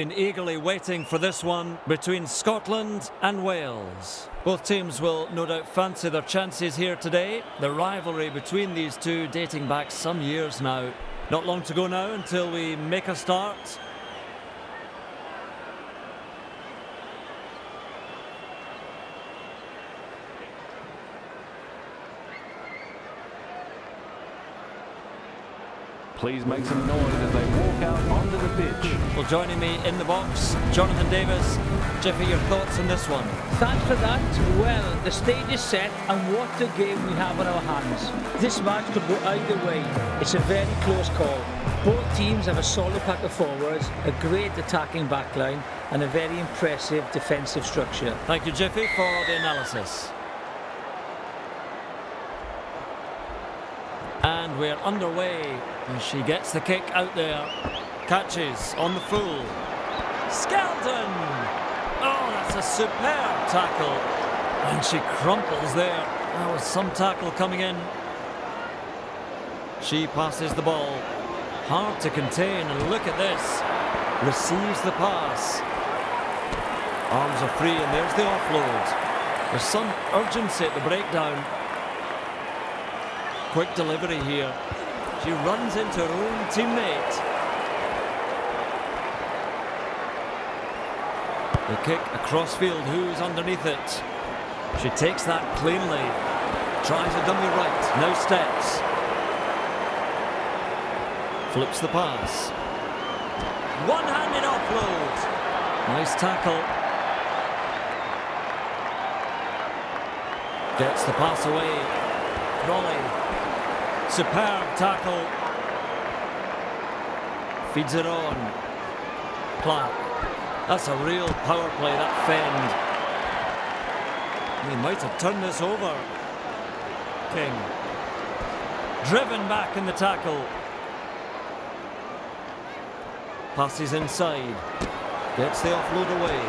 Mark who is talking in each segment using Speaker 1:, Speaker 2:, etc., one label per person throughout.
Speaker 1: Been eagerly waiting for this one between Scotland and Wales. Both teams will no doubt fancy their chances here today. The rivalry between these two dating back some years now. Not long to go now until we make a start.
Speaker 2: Please make some noise as they walk out onto the pitch.
Speaker 1: Well, joining me in the box, Jonathan Davis. Jeffy, your thoughts on this one?
Speaker 3: Thanks for that. Well, the stage is set and what a game we have on our hands. This match could go either way. It's a very close call. Both teams have a solid pack of forwards, a great attacking backline and a very impressive defensive structure.
Speaker 1: Thank you, Jeffy, for the analysis. And we're underway as she gets the kick out there. Catches on the full. Skelton! Oh, that's a superb tackle. And she crumples there. That was some tackle coming in. She passes the ball. Hard to contain, and look at this. Receives the pass. Arms are free, and there's the offload. There's some urgency at the breakdown. Quick delivery here. She runs into her own teammate. The kick across field. Who's underneath it? She takes that cleanly. Tries a dummy right. Now steps. Flips the pass. One-handed offload. Nice tackle. Gets the pass away. Raleigh. Superb tackle. Feeds it on. Clark. That's a real power play, that fend. They might have turned this over. King. Driven back in the tackle. Passes inside. Gets the offload away.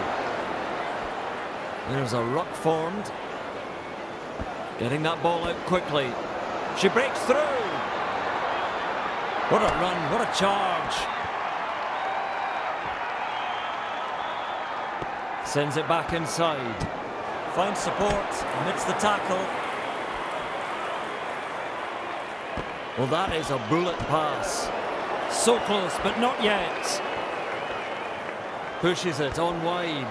Speaker 1: There's a ruck formed. Getting that ball out quickly. She breaks through. What a run, what a charge. Sends it back inside. Finds support amidst the tackle. Well, that is a bullet pass. So close, but not yet. Pushes it on wide.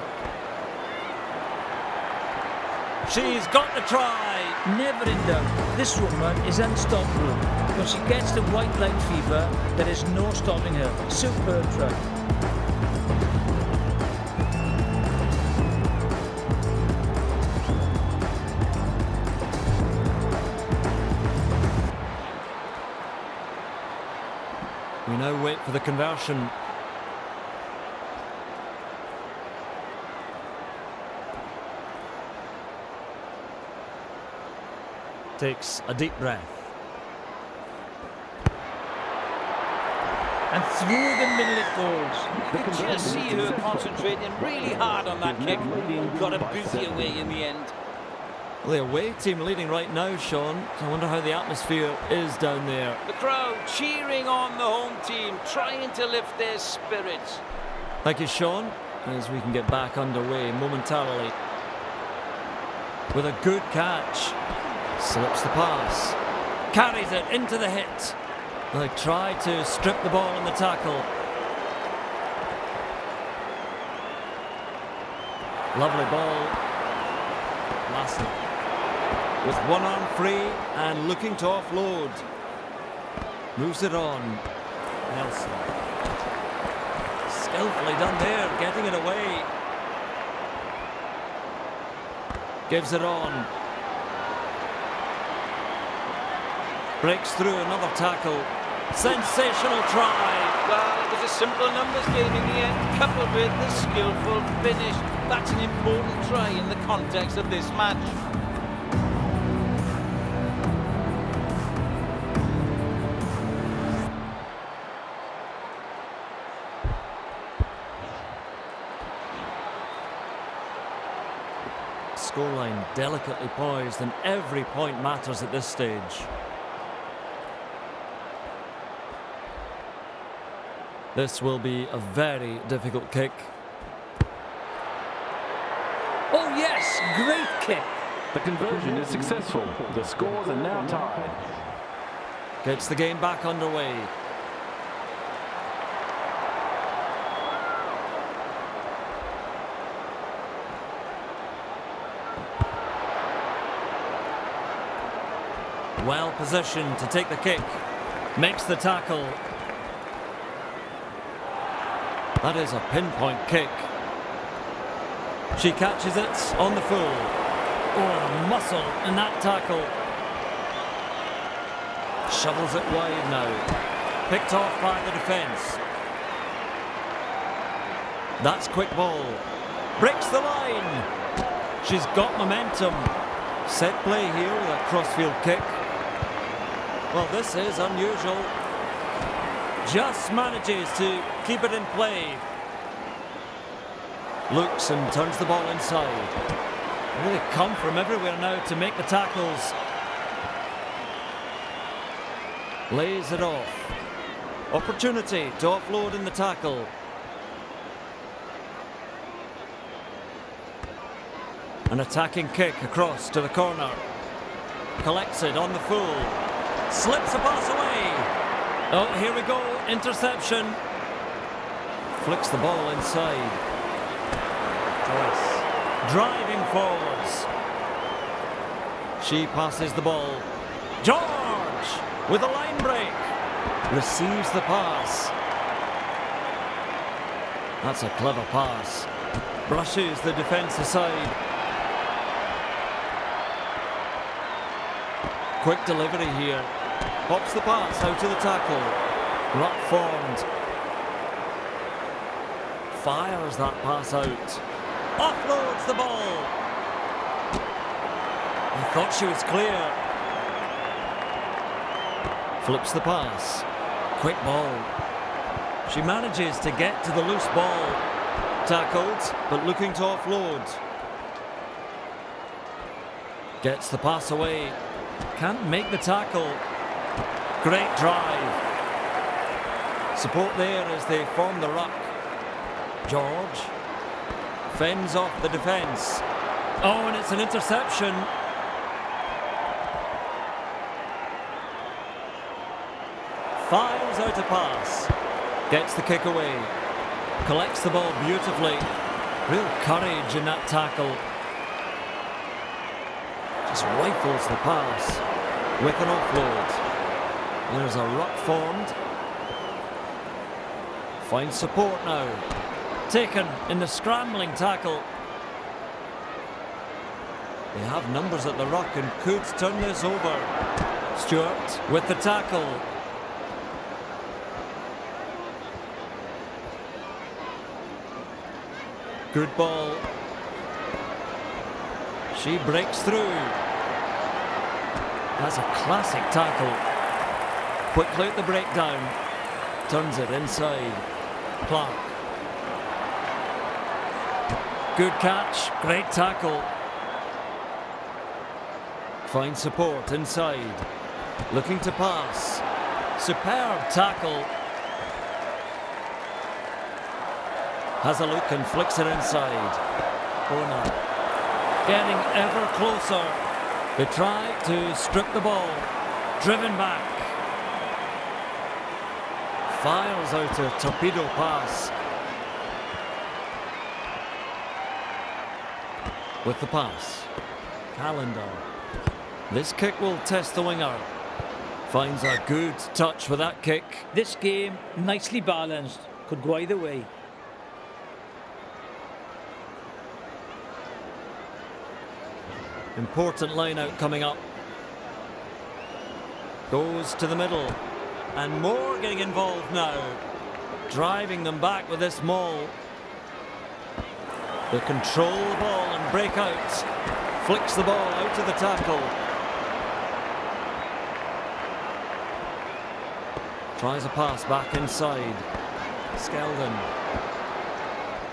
Speaker 1: She's got the try.
Speaker 3: Never in doubt, this woman is unstoppable. When she gets the white line fever, there is no stopping her. Superb try.
Speaker 1: We now wait for the conversion. Takes a deep breath.
Speaker 3: And through the middle it goes.
Speaker 4: You can just see her concentrating really hard on that kick. Got a booty away in the end.
Speaker 1: Well, the away team leading right now, Sean. I wonder how the atmosphere is down there.
Speaker 4: The crowd cheering on the home team, trying to lift their spirits.
Speaker 1: Thank you, Sean, as we can get back underway momentarily. With a good catch. Slips the pass. Carries it into the hit. They try to strip the ball in the tackle. Lovely ball. Lassen. With one arm free and looking to offload. Moves it on. Nelson. Skillfully done there, getting it away. Gives it on. Breaks through another tackle. Sensational try.
Speaker 4: Well, it was a simple numbers game in the end, coupled with the skillful finish. That's an important try in the context of this match.
Speaker 1: Scoreline delicately poised, and every point matters at this stage. This will be a very difficult kick.
Speaker 3: Oh yes, great kick.
Speaker 2: The conversion is successful. The scores are now tied.
Speaker 1: Gets the game back underway. Well positioned to take the kick. Makes the tackle. That is a pinpoint kick. She catches it on the full. Oh, muscle in that tackle. Shovels it wide now. Picked off by the defence. That's quick ball. Breaks the line. She's got momentum. Set play here with a crossfield kick. Well, this is unusual. Just manages to keep it in play. Looks and turns the ball inside. Really come from everywhere now to make the tackles. Lays it off. Opportunity to offload in the tackle. An attacking kick across to the corner. Collects it on the full. Slips a pass away. Oh, here we go. Interception. Flicks the ball inside. Joyce driving forwards. She passes the ball. George with a line break. Receives the pass. That's a clever pass. Brushes the defence aside. Quick delivery here. Pops the pass out to the tackle. Ruck formed. Fires that pass out. Offloads the ball. I thought she was clear. Flips the pass. Quick ball. She manages to get to the loose ball. Tackled, but looking to offload. Gets the pass away. Can't make the tackle. Great drive. Support there as they form the ruck. George fends off the defence. Oh, and it's an interception. Fires out a pass. Gets the kick away. Collects the ball beautifully. Real courage in that tackle. Just rifles the pass with an offload. There's a ruck formed. Finds support now. Taken in the scrambling tackle. They have numbers at the ruck and could turn this over. Stewart with the tackle. Good ball. She breaks through. That's a classic tackle. Quickly at the breakdown. Turns it inside. Clark. Good catch. Great tackle. Finds support inside. Looking to pass. Superb tackle. Has a look and flicks it inside. Ona. Getting ever closer. They try to strip the ball. Driven back. Fires out a torpedo pass. With the pass. Calendar. This kick will test the winger. Finds a good touch with that kick.
Speaker 3: This game, nicely balanced. Could go either way.
Speaker 1: Important line out coming up. Goes to the middle. And more getting involved now. Driving them back with this maul. They control the ball and break out. Flicks the ball out to the tackle. Tries a pass back inside. Skeldon.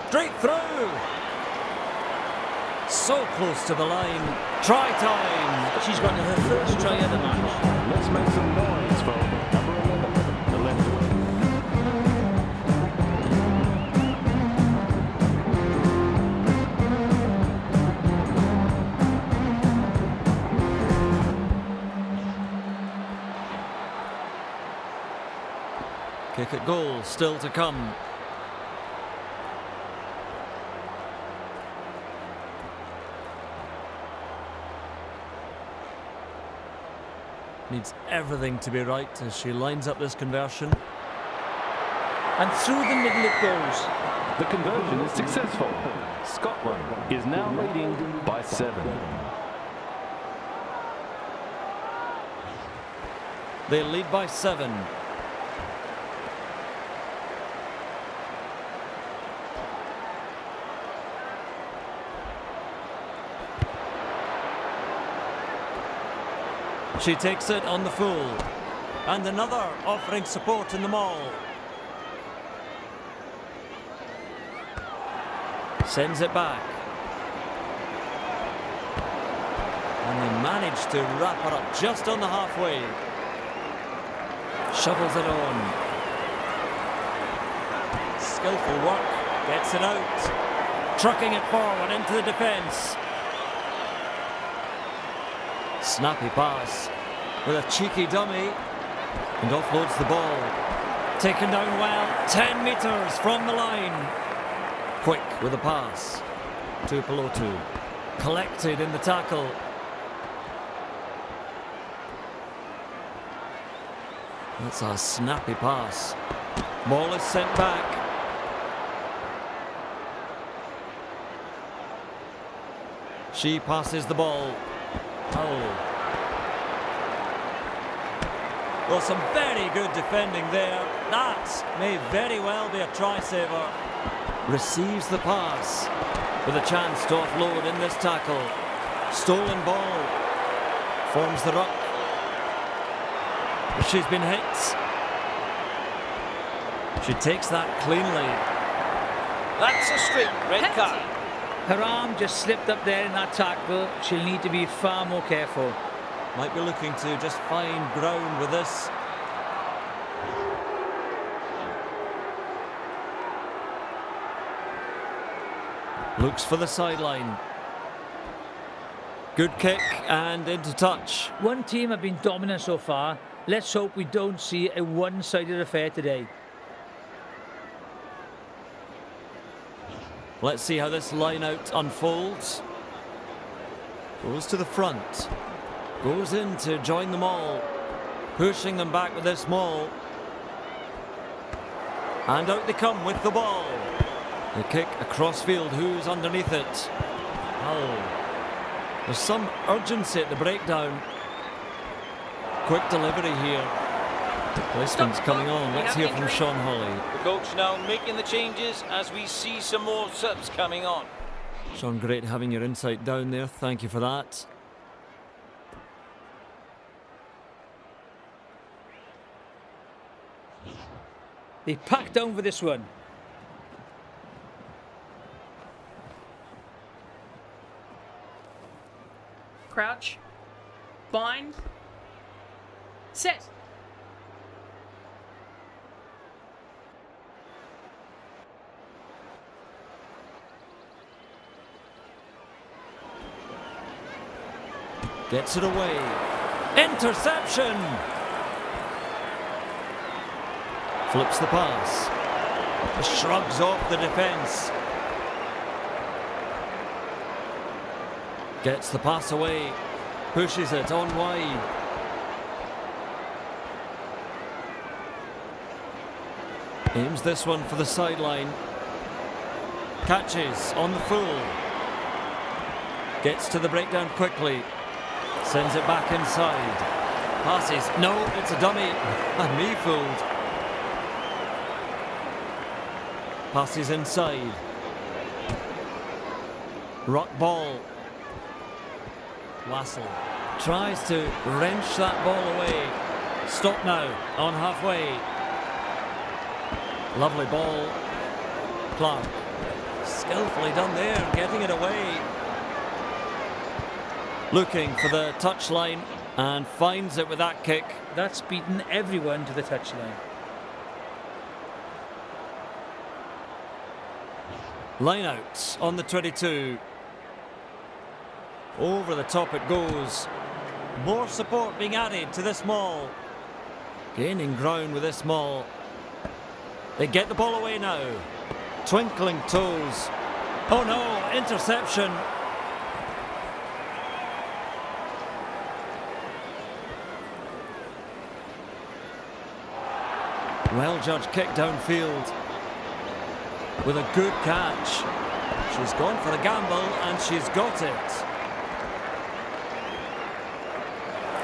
Speaker 1: Straight through. So close to the line. Try time.
Speaker 3: She's got her first try of the match.
Speaker 2: Let's make some noise for number 11, the left wing.
Speaker 1: Kick at goal still to come. Needs everything to be right as she lines up this conversion.
Speaker 3: And through the middle it goes.
Speaker 2: The conversion is successful. Scotland is now leading by 7.
Speaker 1: They lead by 7. She takes it on the full. And another offering support in the maul. Sends it back. And they manage to wrap her up just on the halfway. Shovels it on. Skillful work. Gets it out. Trucking it forward into the defence. Snappy pass with a cheeky dummy. And offloads the ball. Taken down well. 10 metres from the line. Quick with a pass to Pelotu. Collected in the tackle. That's a snappy pass. Ball is sent back. She passes the ball. Oh. Well, some very good defending there. That may very well be a try saver. Receives the pass with a chance to offload in this tackle. Stolen ball. Forms the ruck. She's been hit. She takes that cleanly.
Speaker 4: That's a straight red card.
Speaker 3: Her arm just slipped up there in that tackle. She'll need to be far more careful.
Speaker 1: Might be looking to just find ground with this. Looks for the sideline. Good kick and into touch.
Speaker 3: One team have been dominant so far. Let's hope we don't see a one-sided affair today.
Speaker 1: Let's see how this line-out unfolds. Goes to the front. Goes in to join them all. Pushing them back with this maul. And out they come with the ball. The kick across field. Who's underneath it? Oh. There's some urgency at the breakdown. Quick delivery here. Replacement's coming on. Let's hear from Sean Hawley.
Speaker 4: The coach now making the changes as we see some more subs coming on.
Speaker 1: Sean, great having your insight down there. Thank you for that.
Speaker 3: They packed down for this one.
Speaker 5: Crouch. Bind. Set.
Speaker 1: Gets it away. Interception! Flips the pass. Shrugs off the defence. Gets the pass away. Pushes it on wide. Aims this one for the sideline. Catches on the full. Gets to the breakdown quickly. Sends it back inside. Passes. No, it's a dummy. And me fooled. Passes inside. Ruck ball. Wassel tries to wrench that ball away. Stop now on halfway. Lovely ball. Clark. Skillfully done there, getting it away. Looking for the touchline and finds it with that kick.
Speaker 3: That's beaten everyone to the touchline.
Speaker 1: Line out on the 22. Over the top it goes. More support being added to this maul. Gaining ground with this maul. They get the ball away now. Twinkling toes. Oh no, interception. Well judged kick downfield. With a good catch. She's gone for the gamble and she's got it.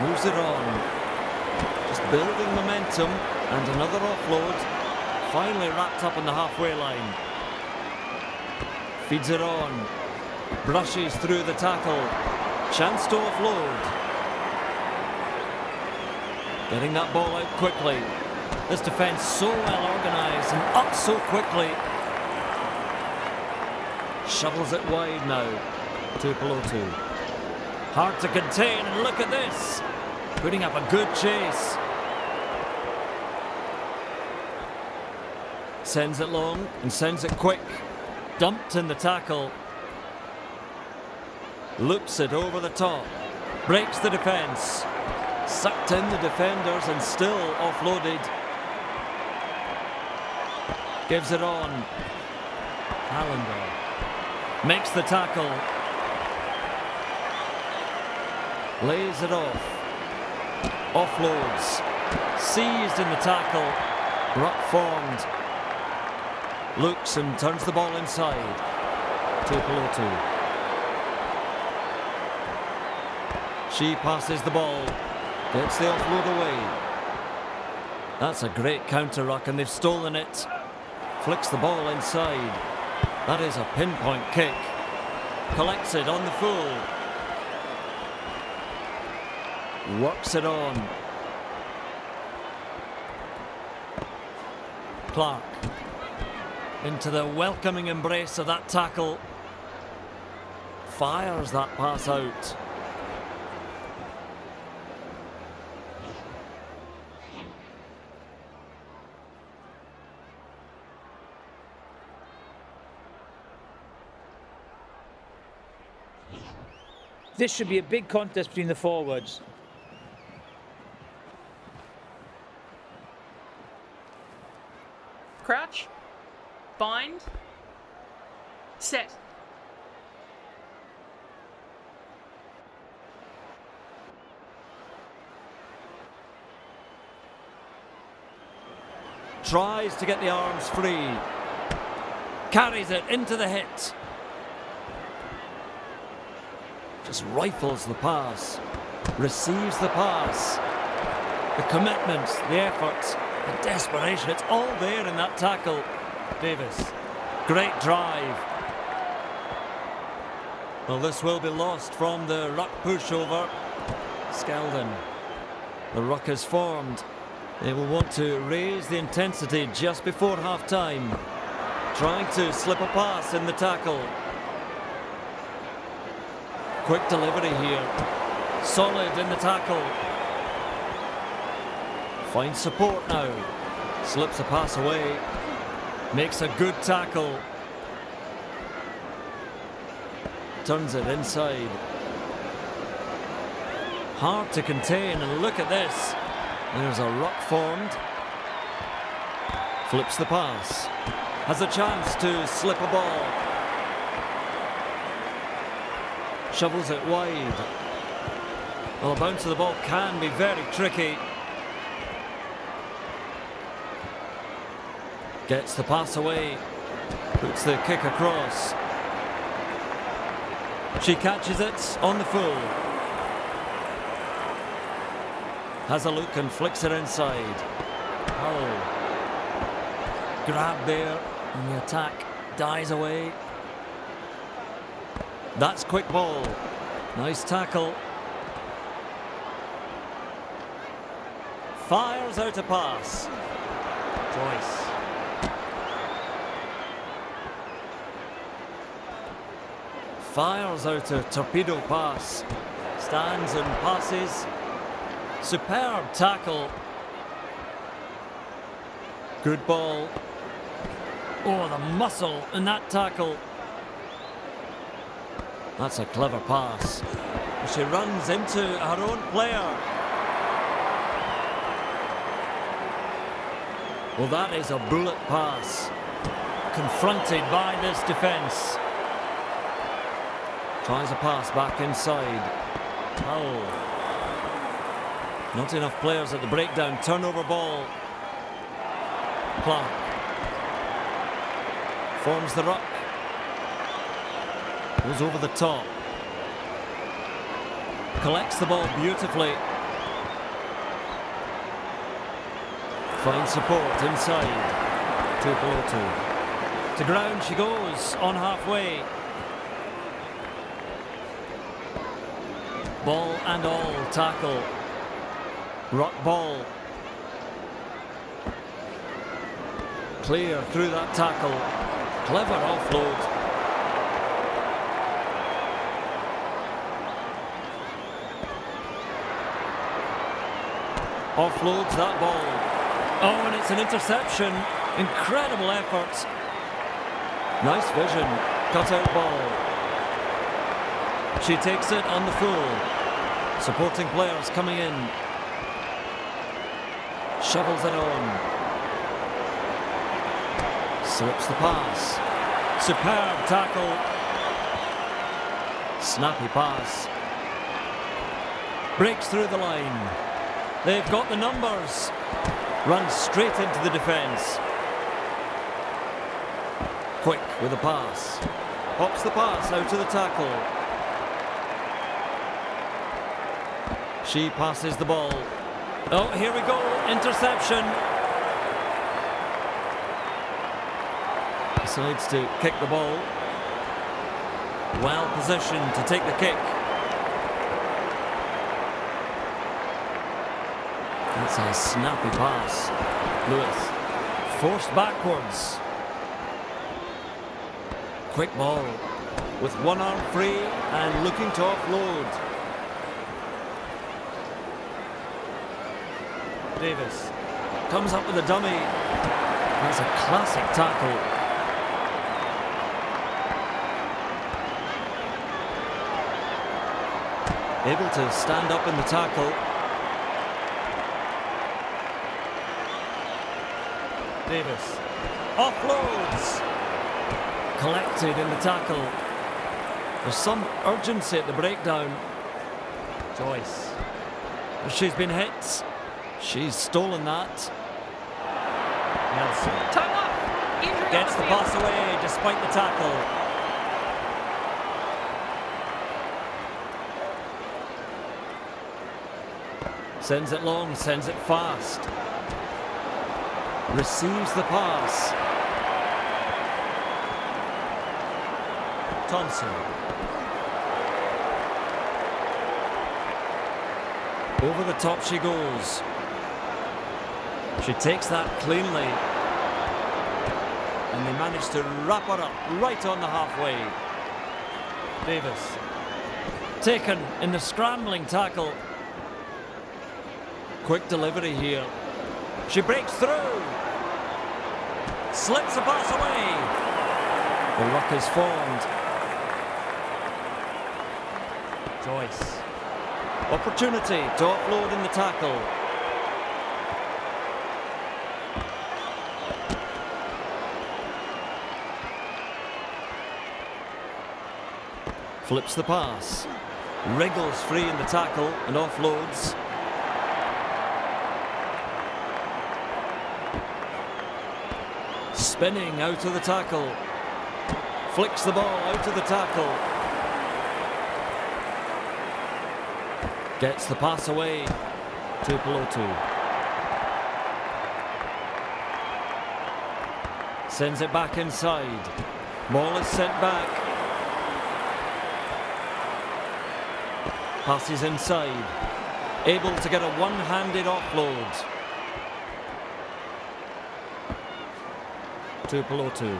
Speaker 1: Moves it on. Just building momentum and another offload. Finally wrapped up on the halfway line. Feeds it on. Brushes through the tackle. Chance to offload. Getting that ball out quickly. This defence so well organised and up so quickly. Shovels it wide now. Tupelotu. Hard to contain, and look at this. Putting up a good chase. Sends it long and sends it quick. Dumped in the tackle. Loops it over the top. Breaks the defence. Sucked in the defenders and still offloaded. Gives it on. Allender makes the tackle. Lays it off. Offloads. Seized in the tackle. Ruck formed. Looks and turns the ball inside. Tupelotu. She passes the ball. Gets the offload away. That's a great counter-ruck and they've stolen it. Flicks the ball inside. That is a pinpoint kick. Collects it on the full. Works it on. Clark. Into the welcoming embrace of that tackle. Fires that pass out.
Speaker 3: This should be a big contest between the forwards.
Speaker 5: Crouch. Bind. Set.
Speaker 1: Tries to get the arms free. Carries it into the hit. Just rifles the pass. Receives the pass. The commitment, the effort, the desperation, it's all there in that tackle. Davis. Great drive. Well, this will be lost from the ruck pushover. Skeldon. The ruck is formed. They will want to raise the intensity just before half-time. Trying to slip a pass in the tackle. Quick delivery here. Solid in the tackle. Finds support now. Slips a pass away. Makes a good tackle. Turns it inside. Hard to contain, and look at this. There's a ruck formed. Flips the pass. Has a chance to slip a ball. Shovels it wide. Well, a bounce of the ball can be very tricky. Gets the pass away. Puts the kick across. She catches it on the full. Has a look and flicks it inside. Oh. Grab there, and the attack dies away. That's quick ball. Nice tackle. Fires out a pass. Joyce. Fires out a torpedo pass. Stands and passes. Superb tackle. Good ball. Oh, the muscle in that tackle. That's a clever pass. She runs into her own player. Well, that is a bullet pass. Confronted by this defence. Tries a pass back inside. Powell. Not enough players at the breakdown. Turnover ball. Clark. Forms the ruck. Goes over the top. Collects the ball beautifully. Finds support inside. 2-2. To ground she goes on halfway. Ball and all tackle. Ruck ball. Clear through that tackle. Clever offload. Offloads that ball. Oh, and it's an interception. Incredible effort. Nice vision. Cut out ball. She takes it on the full. Supporting players coming in. Shovels it on. Slips the pass. Superb tackle. Snappy pass. Breaks through the line. They've got the numbers. Runs straight into the defence. Quick with the pass. Pops the pass out to the tackle. She passes the ball. Oh, here we go. Interception. Decides to kick the ball. Well positioned to take the kick. That's a snappy pass. Lewis forced backwards. Quick ball with one arm free and looking to offload. Davis comes up with a dummy. That's a classic tackle. Able to stand up in the tackle. Davis offloads. Collected in the tackle. There's some urgency at the breakdown. Joyce. She's been hit. She's stolen that. Nelson.
Speaker 5: Time up. Injury
Speaker 1: Gets
Speaker 5: on
Speaker 1: the
Speaker 5: field.
Speaker 1: pass away despite the tackle. Sends it long, sends it fast. Receives the pass. Thompson. Over the top she goes. She takes that cleanly. And they manage to wrap her up right on the halfway. Davis. Taken in the scrambling tackle. Quick delivery here. She breaks through. Slips the pass away. The ruck is formed. Joyce. Opportunity to offload in the tackle. Flips the pass. Wriggles free in the tackle and offloads. Spinning out of the tackle. Flicks the ball out of the tackle. Gets the pass away to Pelotu. Sends it back inside. Ball is sent back. Passes inside. Able to get a one-handed offload. To Pelotu.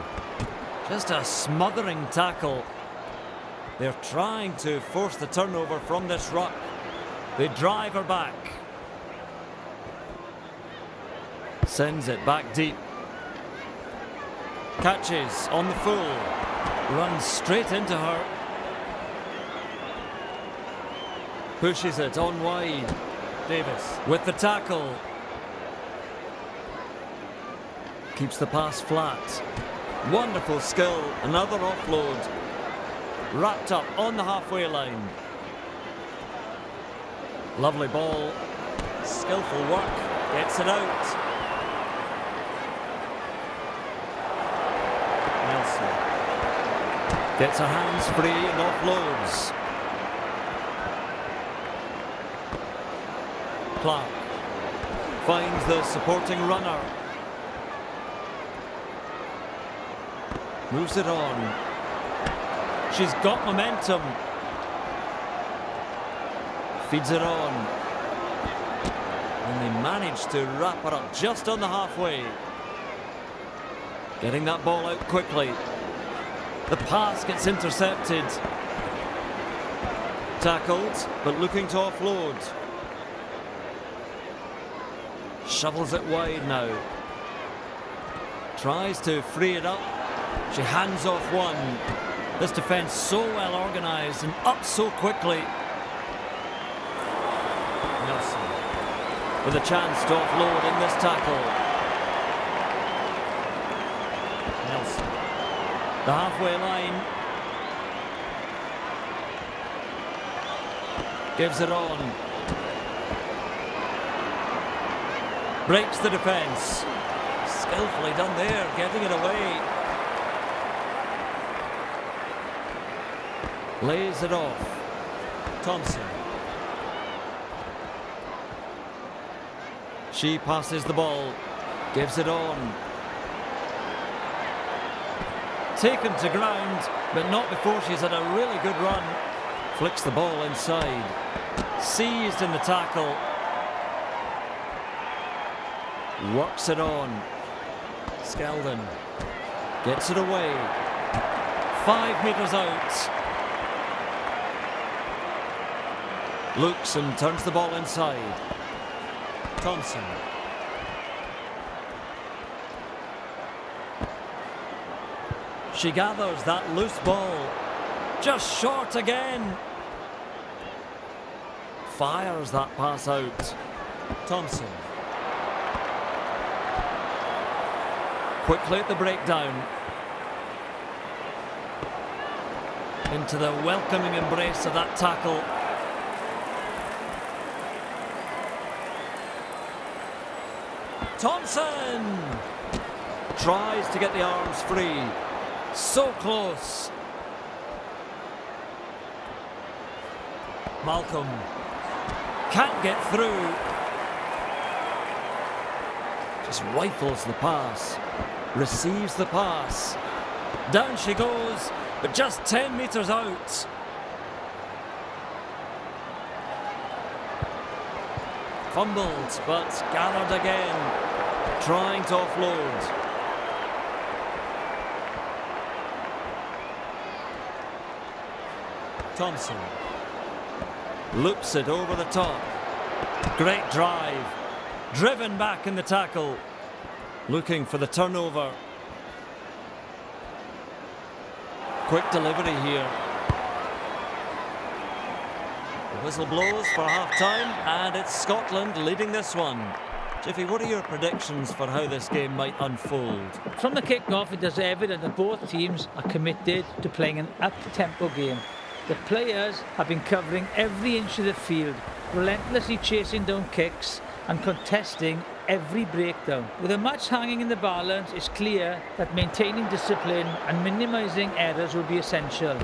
Speaker 1: Just a smothering tackle. They're trying to force the turnover from this ruck. They drive her back. Sends it back deep. Catches on the full. Runs straight into her. Pushes it on wide. Davis with the tackle. Keeps the pass flat. Wonderful skill. Another offload. Wrapped up on the halfway line. Lovely ball. Skillful work. Gets it out. Nelson gets her hands free and offloads. Clark finds the supporting runner. Moves it on. She's got momentum. Feeds it on. And they manage to wrap her up just on the halfway. Getting that ball out quickly. The pass gets intercepted. Tackled, but looking to offload. Shovels it wide now. Tries to free it up. She hands off one. This defence so well organised and up so quickly. Nelson with a chance to offload in this tackle. Nelson. The halfway line. Gives it on. Breaks the defence. Skillfully done there, getting it away. Lays it off. Thompson. She passes the ball. Gives it on. Taken to ground, but not before she's had a really good run. Flicks the ball inside. Seized in the tackle. Works it on. Skeldon gets it away. 5 metres out. Looks and turns the ball inside. Thompson. She gathers that loose ball. Just short again. Fires that pass out. Thompson. Quickly at the breakdown. Into the welcoming embrace of that tackle. Thompson tries to get the arms free. So close. Malcolm can't get through. Just rifles the pass. Receives the pass. Down she goes, but just 10 metres out. Fumbled, but gathered again. Trying to offload. Thompson loops it over the top. Great drive. Driven back in the tackle. Looking for the turnover. Quick delivery here. The whistle blows for half-time, and it's Scotland leading this one. Jiffy, what are your predictions for how this game might unfold?
Speaker 3: From the kick-off, it is evident that both teams are committed to playing an up-tempo game. The players have been covering every inch of the field, relentlessly chasing down kicks and contesting every breakdown. With the match hanging in the balance, it's clear that maintaining discipline and minimising errors will be essential.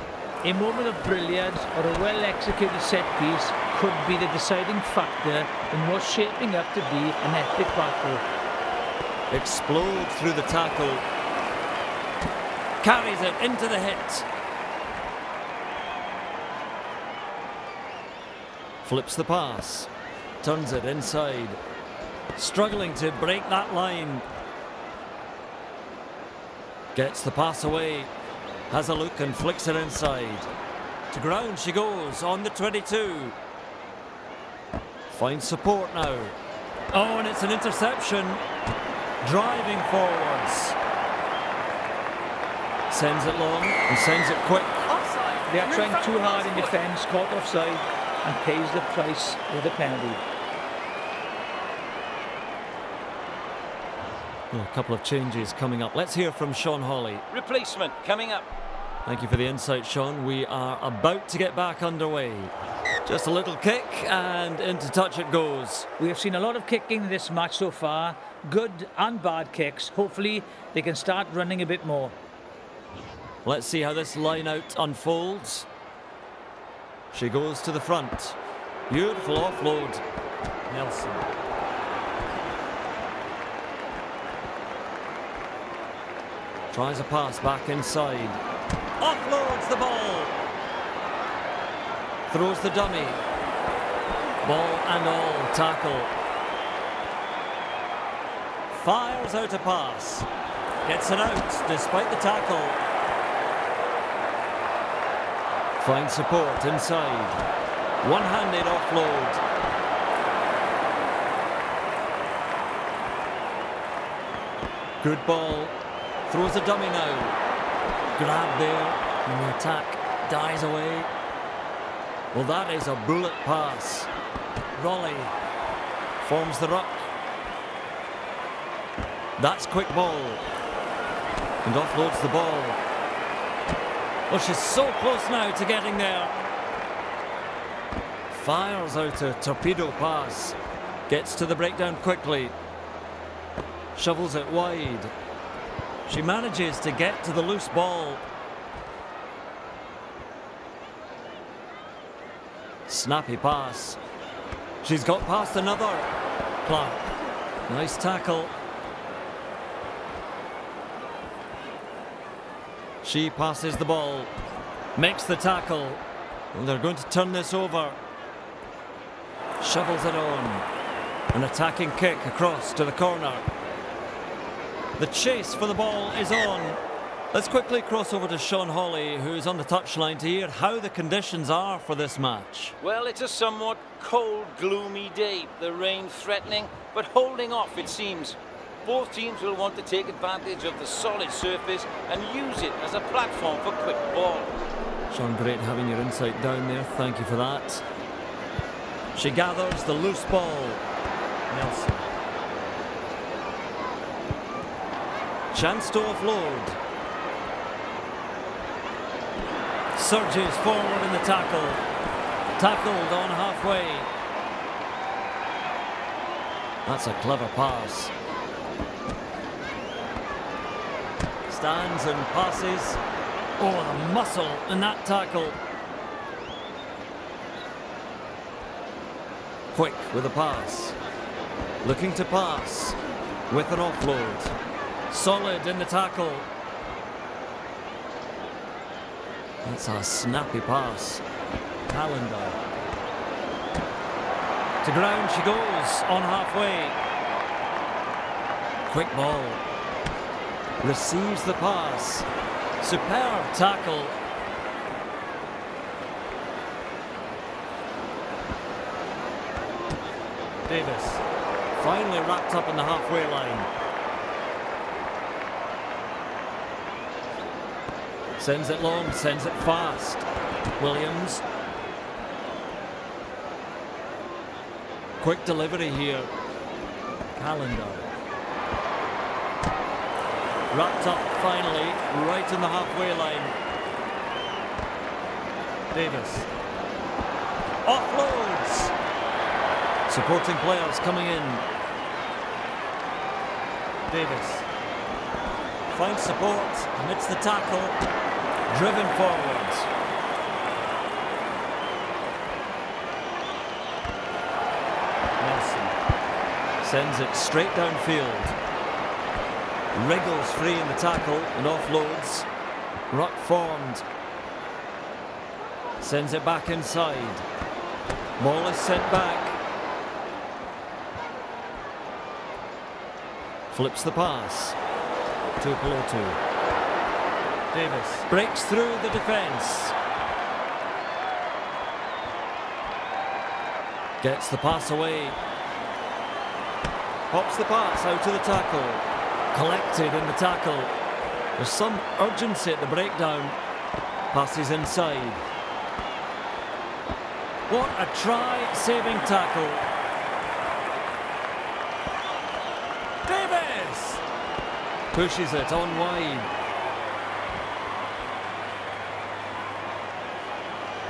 Speaker 3: A moment of brilliance or a well-executed set piece could be the deciding factor in what's shaping up to be an epic battle.
Speaker 1: Explode through the tackle. Carries it into the hit. Flips the pass. Turns it inside. Struggling to break that line. Gets the pass away. Has a look and flicks it inside. To ground she goes on the 22. Finds support now. Oh, and it's an interception. Driving forwards. Sends it long and sends it quick.
Speaker 5: Offside.
Speaker 3: They are trying too hard in defence, caught offside, and pays the price with a penalty.
Speaker 1: Well, a couple of changes coming up. Let's hear from Sean Hawley.
Speaker 4: Replacement coming up.
Speaker 1: Thank you for the insight, Sean. We are about to get back underway. Just a little kick and into touch it goes.
Speaker 3: We have seen a lot of kicking in this match so far, good and bad kicks. Hopefully they can start running a bit more.
Speaker 1: Let's see how this line out unfolds. She goes to the front. Beautiful offload. Nelson. Tries a pass back inside. Offloads the ball. Throws the dummy. Ball and all, tackle. Fires out a pass. Gets it out despite the tackle. Finds support inside. One-handed offload. Good ball. Throws the dummy now. Grab there. And the attack dies away. Well, that is a bullet pass. Raleigh forms the ruck. That's quick ball. And offloads the ball. Well, she's so close now to getting there. Fires out a torpedo pass. Gets to the breakdown quickly. Shovels it wide. She manages to get to the loose ball. Snappy pass. She's got past another. Clark. Nice tackle. She passes the ball. Makes the tackle. And they're going to turn this over. Shovels it on. An attacking kick across to the corner. The chase for the ball is on. Let's quickly cross over to Sean Hawley, who's on the touchline, to hear how the conditions are for this match.
Speaker 4: Well, it's a somewhat cold, gloomy day. The rain threatening, but holding off, it seems. Both teams will want to take advantage of the solid surface and use it as a platform for quick ball.
Speaker 1: Sean, great having your insight down there. Thank you for that. She gathers the loose ball. Nelson. Chance to offload. Surges forward in the tackle. Tackled on halfway. That's a clever pass. Stands and passes. Oh, the muscle in that tackle. Quick with a pass. Looking to pass with an offload. Solid in the tackle. That's a snappy pass. Calendar. To ground she goes on halfway. Quick ball. Receives the pass. Superb tackle. Davis. Finally wrapped up in the halfway line. Sends it long, sends it fast. Williams. Quick delivery here. Calendar. Wrapped up finally, right in the halfway line. Davis. Offloads. Supporting players coming in. Davis. Finds support amidst the tackle. Driven forwards. Nelson sends it straight downfield. Wriggles free in the tackle and offloads. Ruck formed. Sends it back inside. Ball is sent back. Flips the pass. To Pelotu. Davis breaks through the defence. Gets the pass away. Pops the pass out to the tackle. Collected in the tackle. There's some urgency at the breakdown. Passes inside. What a try-saving tackle. Davis! Pushes it on wide.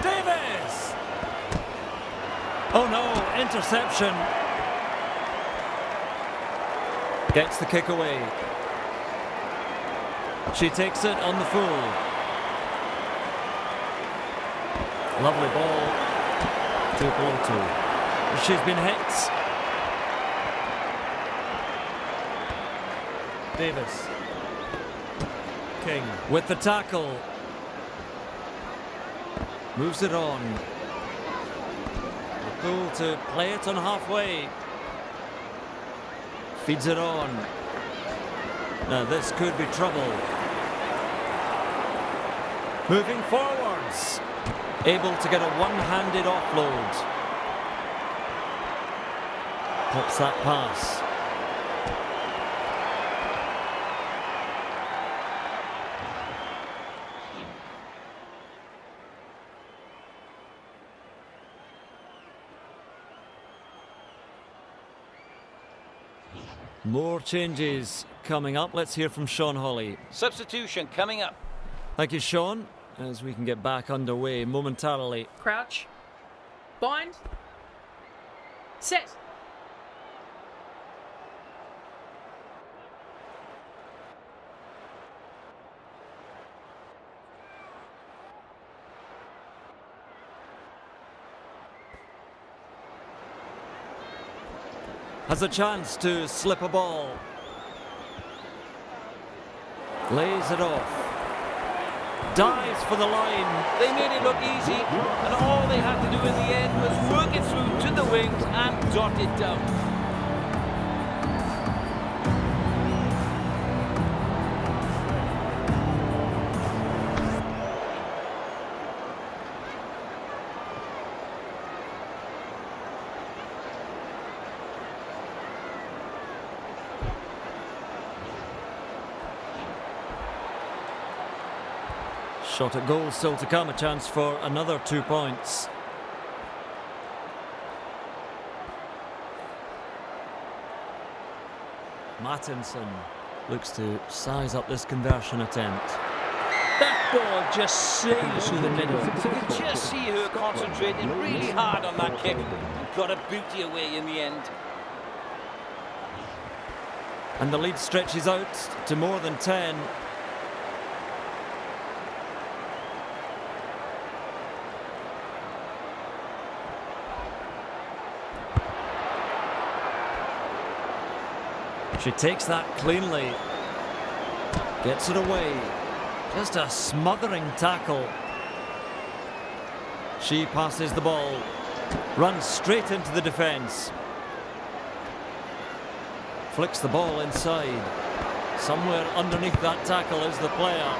Speaker 1: Davis! Oh no, interception. Gets the kick away. She takes it on the full. Lovely ball to Porto. She's been hit. Davis. King with the tackle. Moves it on. Cool to play it on halfway. Feeds it on. Now this could be trouble. Moving forwards. Able to get a one-handed offload. Pops that pass. More changes coming up. Let's hear from Sean Hawley.
Speaker 4: Substitution coming up.
Speaker 1: Thank you, Sean, as we can get back underway momentarily.
Speaker 5: Crouch. Bind. Set.
Speaker 1: Has a chance to slip a ball. Lays it off. Dives for the line.
Speaker 4: They made it look easy, and all they had to do in the end was work it through to the wings and dot it down.
Speaker 1: Shot at goal still to come, a chance for another 2 points. Mattinson looks to size up this conversion attempt.
Speaker 3: That ball just sails through the middle.
Speaker 4: You could just see her concentrating really hard on that kick and got a beauty away in the end.
Speaker 1: And the lead stretches out to more than 10. She takes that cleanly. Gets it away. Just a smothering tackle. She passes the ball. Runs straight into the defence. Flicks the ball inside. Somewhere underneath that tackle is the player.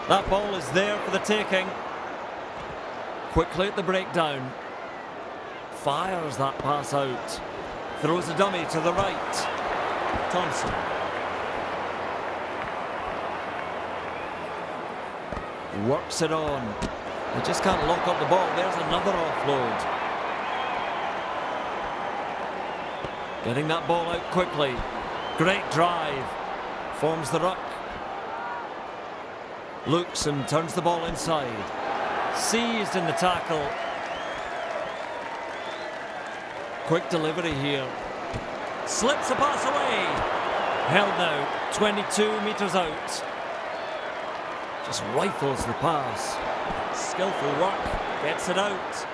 Speaker 1: That ball is there for the taking. Quickly at the breakdown. Fires that pass out. Throws a dummy to the right. Thompson. Works it on. They just can't lock up the ball. There's another offload. Getting that ball out quickly. Great drive. Forms the ruck. Looks and turns the ball inside. Seized in the tackle. Quick delivery here. Slips a pass away. Held now, 22 metres out. Just rifles the pass. Skillful work, gets it out.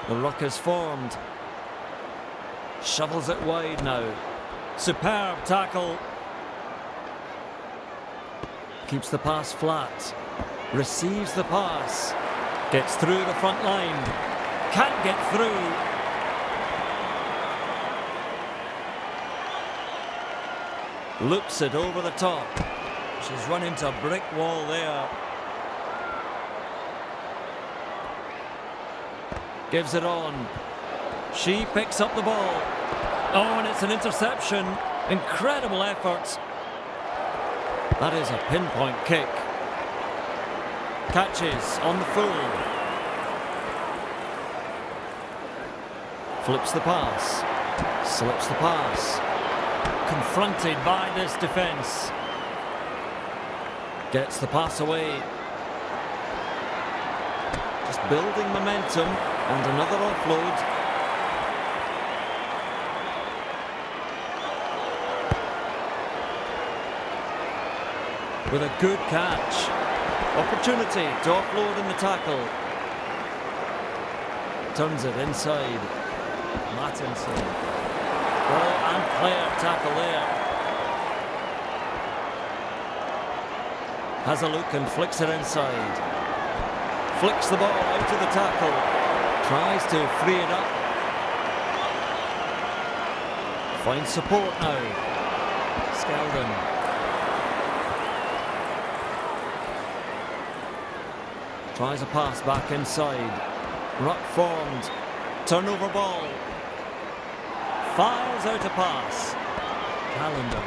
Speaker 1: The ruck is formed. Shovels it wide now. Superb tackle. Keeps the pass flat. Receives the pass. Gets through the front line. Can't get through. Loops it over the top. She's run into a brick wall there. Gives it on. She picks up the ball. Oh, and it's an interception. Incredible effort. That is a pinpoint kick. Catches on the full. Flips the pass. Slips the pass. confronted by this defence. Gets the pass away. Just building momentum and another offload. With a good catch. Opportunity to offload in the tackle. Turns it inside. Mattinson. Ball and player tackle there. Has a look and flicks it inside. Flicks the ball out of the tackle. Tries to free it up. Finds support now. Skeldon. Tries a pass back inside. Ruck formed. Turnover ball. Fires out a pass. Calendar.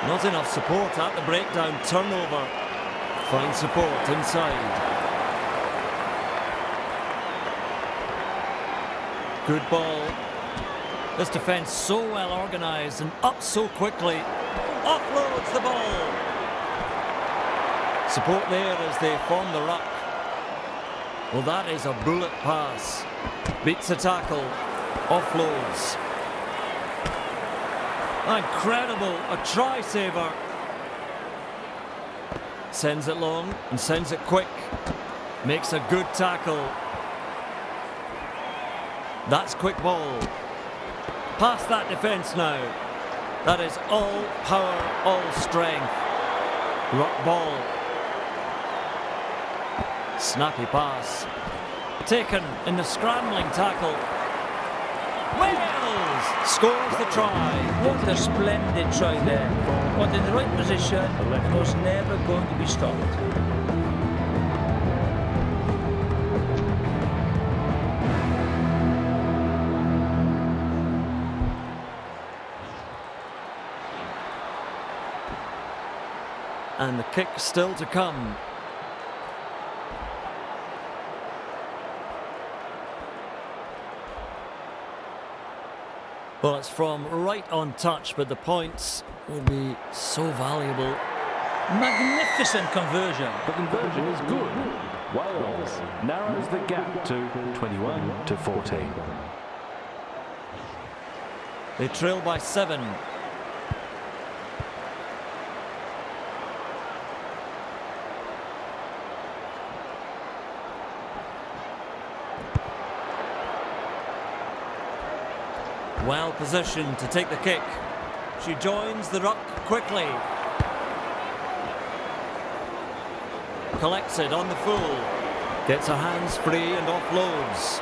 Speaker 1: Not enough support at the breakdown. Turnover. Finds support inside. Good ball. This defence so well organised and up so quickly. Offloads the ball. Support there as they form the ruck. Well, that is a bullet pass. Beats the tackle. Offloads. Incredible. A try saver. Sends it long and sends it quick. Makes a good tackle. That's quick ball. Past that defence now. That is all power, all strength. Ruck ball. Snappy pass. Taken in the scrambling tackle. Wales scores the try.
Speaker 3: What a splendid try there. Got in the right position and was never going to be stopped.
Speaker 1: And the kick still to come. Well, it's from right on touch, but the points will be so valuable.
Speaker 3: Magnificent conversion.
Speaker 2: The conversion is good. Wales narrows the gap to 21-14.
Speaker 1: They trail by 7. Well positioned to take the kick. She joins the ruck quickly. Collects it on the full. Gets her hands free and offloads.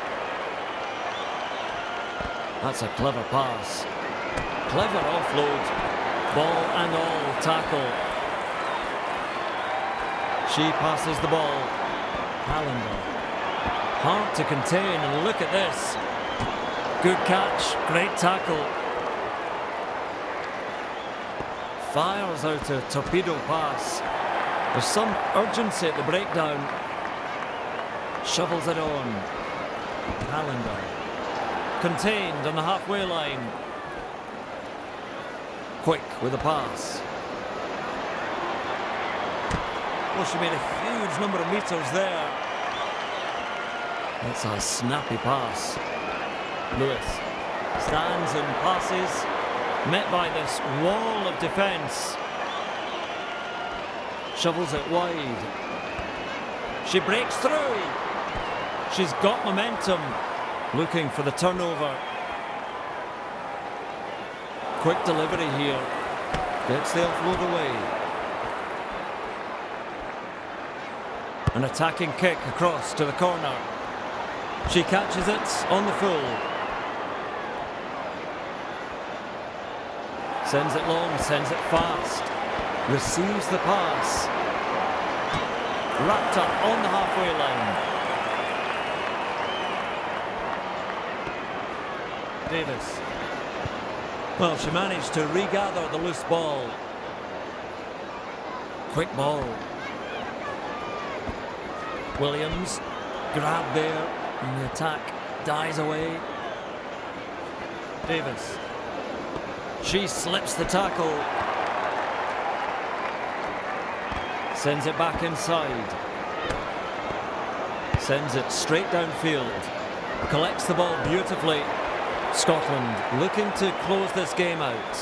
Speaker 1: That's a clever pass. Clever offload. Ball and all tackle. She passes the ball. Calendar. Hard to contain, and look at this. Good catch, great tackle. Fires out a torpedo pass. There's some urgency at the breakdown. Shovels it on. Calendar. Contained on the halfway line. Quick with a pass. Well, she made a huge number of meters there. That's a snappy pass. Lewis stands and passes, met by this wall of defence. Shovels it wide. She breaks through. She's got momentum. Looking for the turnover. Quick delivery here. Gets the offload away. An attacking kick across to the corner. She catches it on the full. Sends it long, sends it fast. Receives the pass. Wrapped up on the halfway line. Davis. Well, she managed to regather the loose ball. Quick ball. Williams. Grab there, and the attack dies away. Davis. She slips the tackle. Sends it back inside. Sends it straight downfield. Collects the ball beautifully. Scotland looking to close this game out.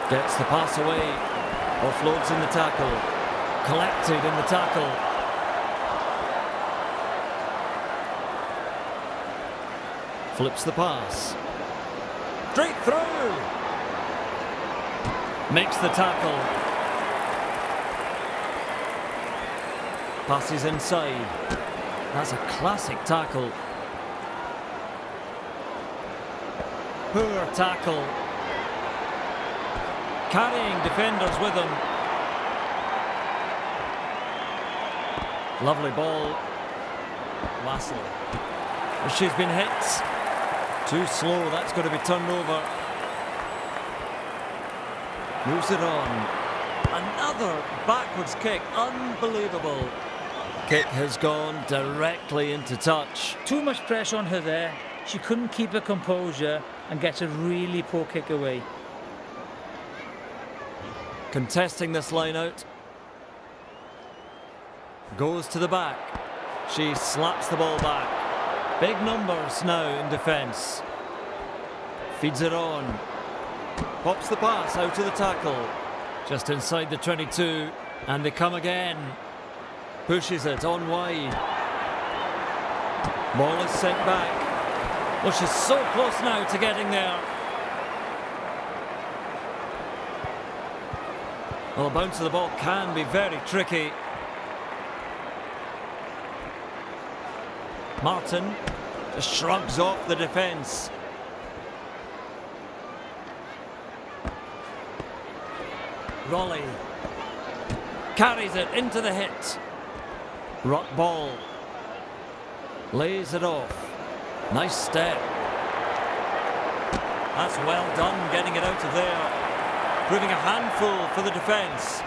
Speaker 1: Gets the pass away. Offloads in the tackle. Collected in the tackle. Flips the pass. Straight through. Makes the tackle. Passes inside. That's a classic tackle. Poor tackle. Carrying defenders with him. Lovely ball. Lassell. She's been hit. Too slow, that's going to be turned over. Moves it on. Another backwards kick, unbelievable. Kick has gone directly into touch.
Speaker 3: Too much pressure on her there. She couldn't keep her composure and gets a really poor kick away.
Speaker 1: Contesting this line out. Goes to the back. She slaps the ball back. Big numbers now in defence. Feeds it on. Pops the pass out to the tackle. Just inside the 22. And they come again. Pushes it on wide. Ball is sent back. Well, she's so close now to getting there. Well, a bounce of the ball can be very tricky. Martin just shrugs off the defence. Raleigh carries it into the hit. Rock ball. Lays it off. Nice step. That's well done getting it out of there. Proving a handful for the defence.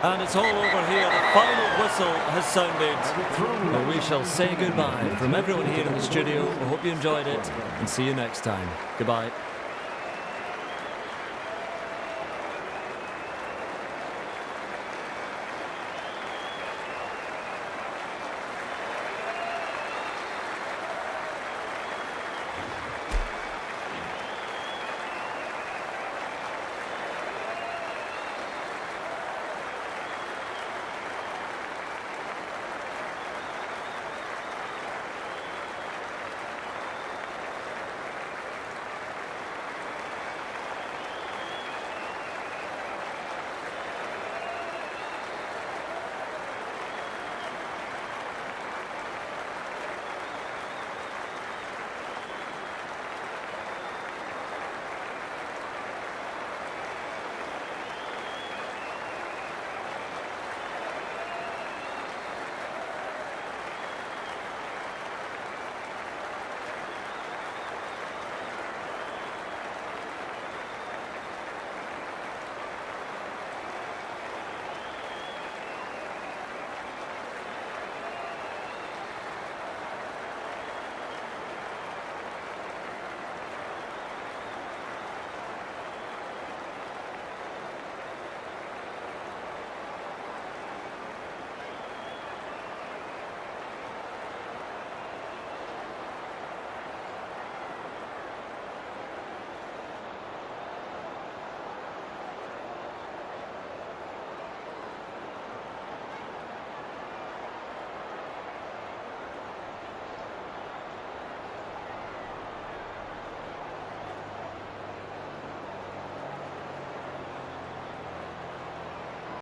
Speaker 1: And it's all over here. The final whistle has sounded. Well, we shall say goodbye from everyone here in the studio. I hope you enjoyed it and see you next time. Goodbye.